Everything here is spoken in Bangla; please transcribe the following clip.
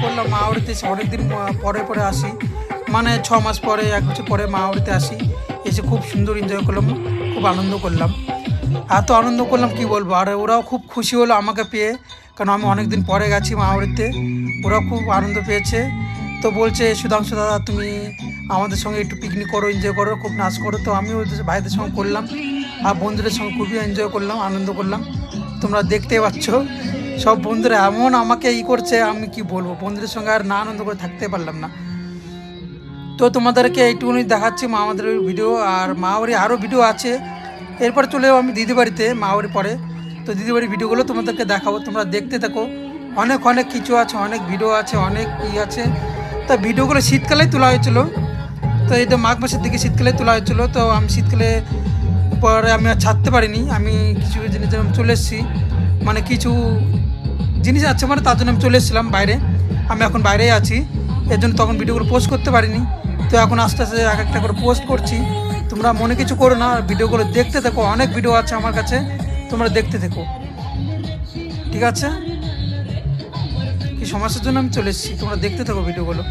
করলাম মাওরিতে এসে অনেকদিন পরে পরে আসি, মানে 6 মাস পরে 1 বছর পরে মাওরিতে আসি। এসে খুব সুন্দর এনজয় করলাম, খুব আনন্দ করলাম, এত আনন্দ করলাম কি বলবো। আর ওরাও খুব খুশি হলো আমাকে পেয়ে, কারণ আমি অনেক দিন পরে গেছি মাওরিতে। ওরাও খুব আনন্দ পেয়েছে। তো বলছে সুধাংশু দাদা তুমি আমাদের সঙ্গে একটু পিকনিক করো, এনজয় করো, খুব নাচ করো। তো আমি ওদের ভাইদের সঙ্গে করলাম, আর বন্ধুদের সঙ্গে খুবই এনজয় করলাম, আনন্দ করলাম। তোমরা দেখতে পাচ্ছ সব বন্ধুরা এমন আমাকে করছে, আমি কি বলবো, বন্ধুদের সঙ্গে আর না আনন্দ করে থাকতে পারলাম না। তো তোমাদেরকে এইটুকুনি দেখাচ্ছি আমাদের ভিডিও, আর মাওরি আরও ভিডিও আছে। এরপর চলে যাবো আমি দিদি বাড়িতে মাওরি পরে। তো দিদি বাড়ির ভিডিওগুলো তোমাদেরকে দেখাবো, তোমরা দেখতে থাকো। অনেক অনেক কিছু আছে, অনেক ভিডিও আছে, অনেক আছে। তা ভিডিওগুলো শীতকালেই তোলা হয়েছিল। তো এটা মাঘ মাসের দিকে শীতকালে তোলা হয়েছিল। তো আমি শীতকালে পরে আমি আর ছাড়তে পারিনি, আমি কিছু জিনিস আমি চলে এসেছি, মানে কিছু জিনিস আছে, মানে তার জন্য আমি চলে এসেছিলাম বাইরে। আমি এখন বাইরেই আছি, এর জন্য তখন ভিডিওগুলো পোস্ট করতে পারিনি। তো এখন আস্তে আস্তে এক একটা করে পোস্ট করছি। তোমরা মনে কিছু করো না, ভিডিওগুলো দেখতে থাকো, অনেক ভিডিও আছে আমার কাছে, তোমরা দেখতে থাকো, ঠিক আছে? কি সমস্যার জন্য আমি চলে এসেছি, তোমরা দেখতে থাকো ভিডিওগুলো।